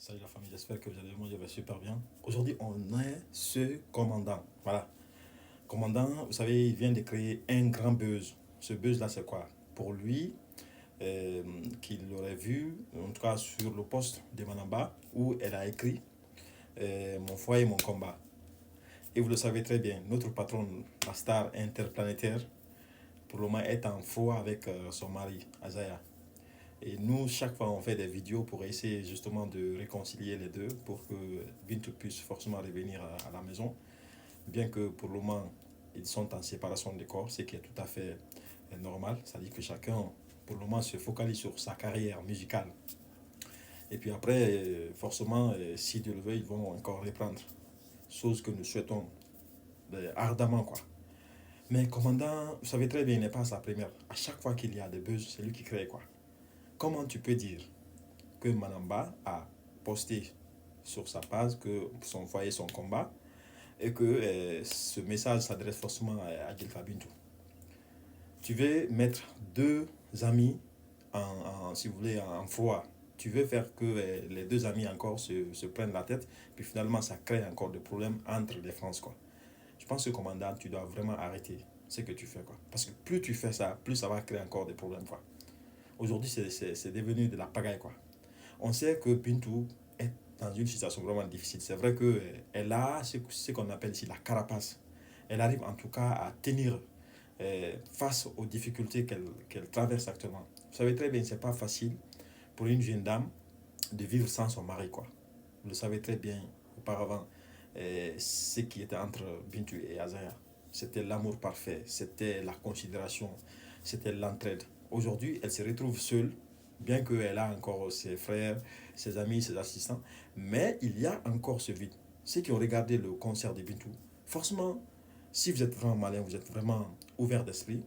Salut la famille, j'espère que vous allez bien, je vais super bien. Aujourd'hui, on est ce commandant. Voilà. Commandant, vous savez, il vient de créer un grand buzz. Ce buzz-là, c'est quoi? Pour lui, qu'il aurait vu, en tout cas sur le post de Manamba, où elle a écrit Mon foyer, mon combat. Et vous le savez très bien, notre patron, la star interplanétaire, pour le moment est en froid avec son mari, Azaya. Et nous, chaque fois, on fait des vidéos pour essayer justement de réconcilier les deux pour que Bintou puisse forcément revenir à la maison. Bien que pour le moment, ils sont en séparation des corps, ce qui est tout à fait normal. C'est-à-dire que chacun, pour le moment, se focalise sur sa carrière musicale. Et puis après, forcément, si Dieu le veut, ils vont encore reprendre. Chose que nous souhaitons ardemment, quoi. Mais commandant, vous savez très bien, il n'est pas sa première. À chaque fois qu'il y a des buzz, c'est lui qui crée, quoi. Comment tu peux dire que Manamba a posté sur sa page que son foyer, son combat, et que ce message s'adresse forcément à Gilfa Bintou. Tu veux mettre deux amis si vous voulez, en froid. Tu veux faire que les deux amis encore se prennent la tête, puis finalement ça crée encore des problèmes entre les France, quoi. Je pense que commandant, tu dois vraiment arrêter ce que tu fais, quoi. Parce que plus tu fais ça, plus ça va créer encore des problèmes, quoi. Aujourd'hui, c'est devenu de la pagaille, quoi. On sait que Bintou est dans une situation vraiment difficile. C'est vrai qu'elle a ce qu'on appelle ici la carapace. Elle arrive en tout cas à tenir face aux difficultés qu'elle traverse actuellement. Vous savez très bien, c'est pas facile pour une jeune dame de vivre sans son mari, quoi. Vous le savez très bien auparavant, ce qui était entre Bintou et Azaya. C'était l'amour parfait, c'était la considération, c'était l'entraide. Aujourd'hui, elle se retrouve seule, bien qu'elle a encore ses frères, ses amis, ses assistants, mais il y a encore ce vide. Ceux qui ont regardé le concert de Bintou, forcément, si vous êtes vraiment malin, vous êtes vraiment ouvert d'esprit,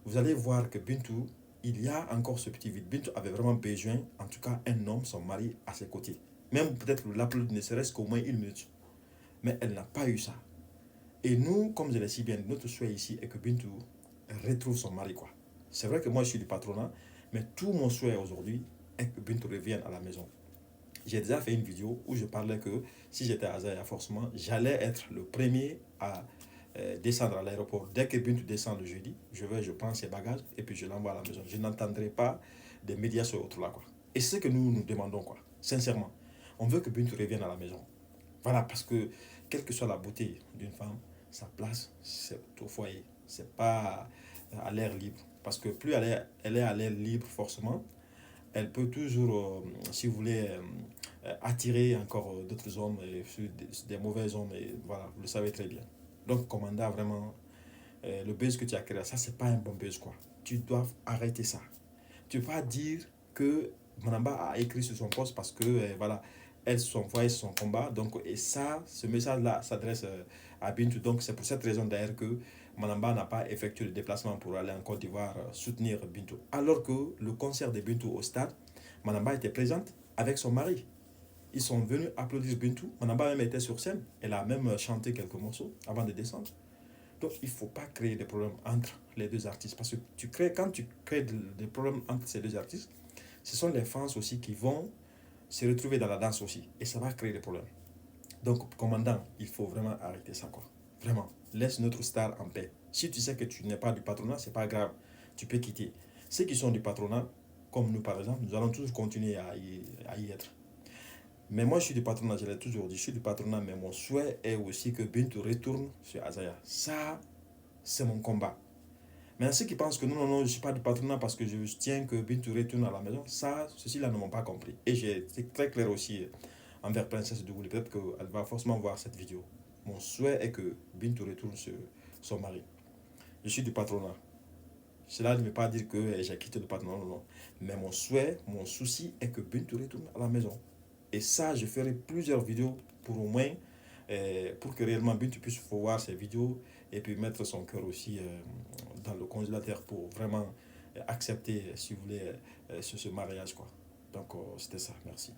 vous allez voir que Bintou, il y a encore ce petit vide. Bintou avait vraiment besoin, en tout cas, un homme, son mari, à ses côtés. Même peut-être l'applaudir, ne serait-ce qu'au moins une minute. Mais elle n'a pas eu ça. Et nous, comme je l'ai si bien, notre souhait ici est que Bintou retrouve son mari, quoi. C'est vrai que moi, je suis du patronat, mais tout mon souhait aujourd'hui est que Bintou revienne à la maison. J'ai déjà fait une vidéo où je parlais que si j'étais à Zaya, forcément, j'allais être le premier à descendre à l'aéroport. Dès que Bintou descend le jeudi, je prends ses bagages et puis je l'envoie à la maison. Je n'entendrai pas des médias sur l'autre là, quoi. Et c'est ce que nous demandons, quoi. Sincèrement. On veut que Bintou revienne à la maison. Voilà, parce que quelle que soit la beauté d'une femme, sa place, c'est au foyer. C'est pas à l'air libre. Parce que plus elle est à l'air libre, forcément, elle peut toujours, si vous voulez, attirer encore d'autres hommes, des mauvais hommes, et voilà, vous le savez très bien. Donc, commandant, vraiment, le buzz que tu as créé, ça, c'est pas un bon buzz, quoi. Tu dois arrêter ça. Tu ne peux pas dire que Manamba a écrit sur son poste parce que, voilà, elle, son foyer, son combat. Donc, et ça, ce message-là s'adresse à Bintou. Donc, c'est pour cette raison d'ailleurs que Manamba n'a pas effectué le déplacement pour aller en Côte d'Ivoire soutenir Bintou. Alors que le concert de Bintou au stade, Manamba était présente avec son mari. Ils sont venus applaudir Bintou. Manamba même était sur scène. Elle a même chanté quelques morceaux avant de descendre. Donc, il ne faut pas créer des problèmes entre les deux artistes. Parce que quand tu crées des problèmes entre ces deux artistes, ce sont les fans aussi qui vont se retrouver dans la danse aussi. Et ça va créer des problèmes. Donc, commandant, il faut vraiment arrêter ça, quoi. Vraiment. Laisse notre star en paix. Si tu sais que tu n'es pas du patronat, c'est pas grave. Tu peux quitter. Ceux qui sont du patronat, comme nous par exemple, nous allons toujours continuer à y être. Mais moi, je suis du patronat, je l'ai toujours dit, je suis du patronat, mais mon souhait est aussi que Bintou retourne sur Azaya. Ça, c'est mon combat. Mais ceux qui pensent que non, non, non, je ne suis pas du patronat parce que je tiens que Bintou retourne à la maison, ça, ceux-ci-là ne m'ont pas compris. Et j'ai été très clair aussi envers Princesse Dougoulé. Peut-être qu'elle va forcément voir cette vidéo. Mon souhait est que Bintou retourne sur son mari. Je suis du patronat. Cela ne veut pas dire que j'ai quitté le patronat, non, non. Mais mon souhait, mon souci est que Bintou retourne à la maison. Et ça, je ferai plusieurs vidéos pour au moins, pour que réellement Bintou puisse voir ces vidéos et puis mettre son cœur aussi dans le congélateur pour vraiment accepter, si vous voulez, ce mariage, quoi. Donc, c'était ça. Merci.